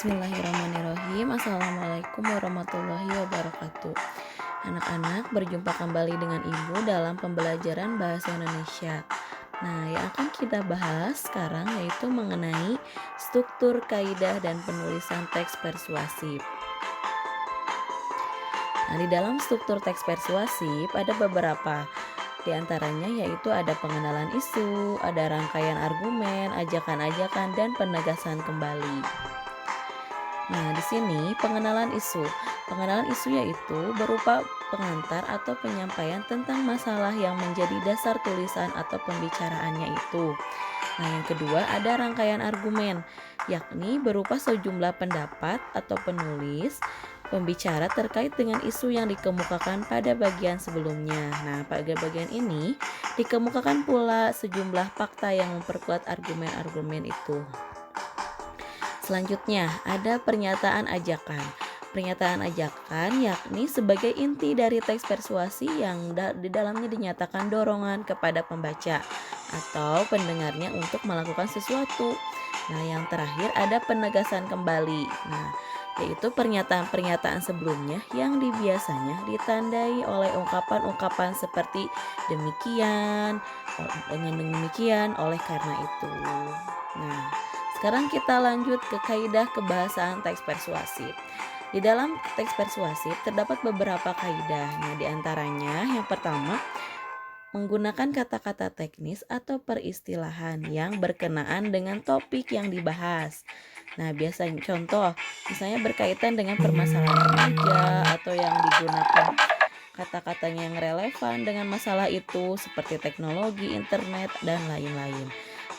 Bismillahirrahmanirrahim. Assalamualaikum warahmatullahi wabarakatuh. Anak-anak, berjumpa kembali dengan Ibu dalam pembelajaran Bahasa Indonesia. Nah, yang akan kita bahas sekarang yaitu mengenai struktur, kaidah, dan penulisan teks persuasif. Nah, di dalam struktur teks persuasif ada beberapa. Di antaranya yaitu ada pengenalan isu, ada rangkaian argumen, ajakan-ajakan, dan penegasan kembali. Nah, di sini pengenalan isu. Pengenalan isu yaitu berupa pengantar atau penyampaian tentang masalah yang menjadi dasar tulisan atau pembicaraannya itu. Nah, yang kedua ada rangkaian argumen, yakni berupa sejumlah pendapat atau penulis pembicara terkait dengan isu yang dikemukakan pada bagian sebelumnya. Nah, pada bagian ini dikemukakan pula sejumlah fakta yang memperkuat argumen-argumen itu. Selanjutnya, ada pernyataan ajakan. Pernyataan ajakan yakni sebagai inti dari teks persuasi yang di dalamnya dinyatakan dorongan kepada pembaca atau pendengarnya untuk melakukan sesuatu. Nah, yang terakhir ada penegasan kembali. Nah, yaitu pernyataan-pernyataan sebelumnya yang biasanya ditandai oleh ungkapan-ungkapan seperti demikian, dengan demikian, oleh karena itu. Nah, sekarang kita lanjut ke kaidah kebahasaan teks persuasif. Di dalam teks persuasif terdapat beberapa kaidah. Nah, di antaranya yang pertama, menggunakan kata-kata teknis atau peristilahan yang berkenaan dengan topik yang dibahas. Nah, biasanya contoh, misalnya berkaitan dengan permasalahan remaja atau yang digunakan kata-katanya yang relevan dengan masalah itu seperti teknologi, internet, dan lain-lain.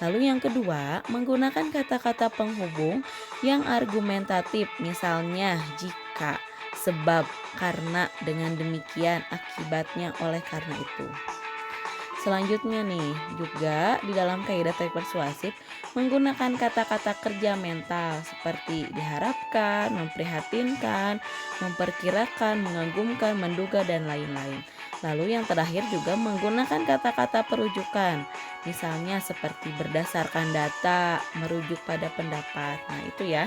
Lalu yang kedua, menggunakan kata-kata penghubung yang argumentatif, misalnya jika, sebab, karena, dengan demikian, akibatnya, oleh karena itu. Selanjutnya nih, juga di dalam kaidah teks persuasif menggunakan kata-kata kerja mental seperti diharapkan, memprihatinkan, memperkirakan, mengagumkan, menduga, dan lain-lain. Lalu yang terakhir juga menggunakan kata-kata perujukan, misalnya seperti berdasarkan data, merujuk pada pendapat. Nah, itu ya.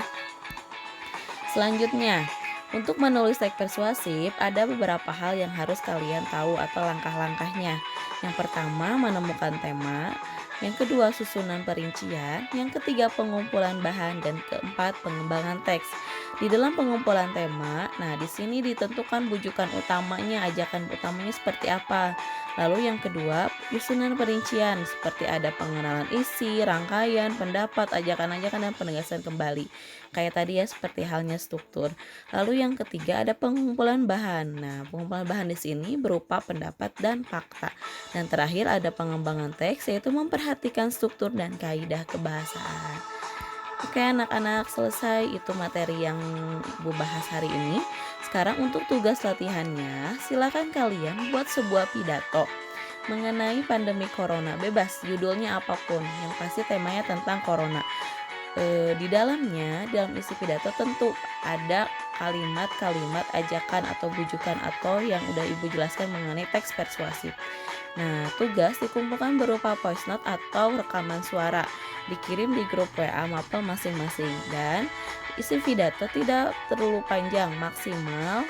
Selanjutnya, untuk menulis teks persuasif ada beberapa hal yang harus kalian tahu atau langkah-langkahnya. Yang pertama, menemukan tema. Yang kedua, susunan perincian. Yang ketiga, pengumpulan bahan. Dan keempat, pengembangan teks. Di dalam pengumpulan tema, nah di sini ditentukan bujukan utamanya, ajakan utamanya seperti apa. Lalu yang kedua, susunan perincian seperti ada pengenalan isi, rangkaian, pendapat, ajakan-ajakan, dan penegasan kembali. Kayak tadi ya, seperti halnya struktur. Lalu yang ketiga ada pengumpulan bahan. Nah, pengumpulan bahan di sini berupa pendapat dan fakta. Dan terakhir ada pengembangan teks, yaitu memperhatikan struktur dan kaidah kebahasaan. Oke anak-anak, selesai itu materi yang Ibu bahas hari ini. Sekarang untuk tugas latihannya, silakan kalian buat sebuah pidato mengenai pandemi corona. Bebas judulnya apapun, yang pasti temanya tentang corona. Di dalamnya, dalam isi pidato tentu ada kalimat-kalimat ajakan atau bujukan atau yang udah Ibu jelaskan mengenai teks persuasif. Nah, tugas dikumpulkan berupa voice note atau rekaman suara, dikirim di grup WA Mapel masing-masing, dan isi pidato tidak terlalu panjang, maksimal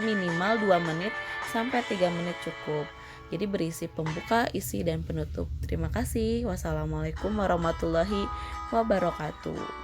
minimal 2 menit sampai 3 menit cukup. Jadi berisi pembuka, isi, dan penutup. Terima kasih. Wassalamualaikum warahmatullahi wabarakatuh.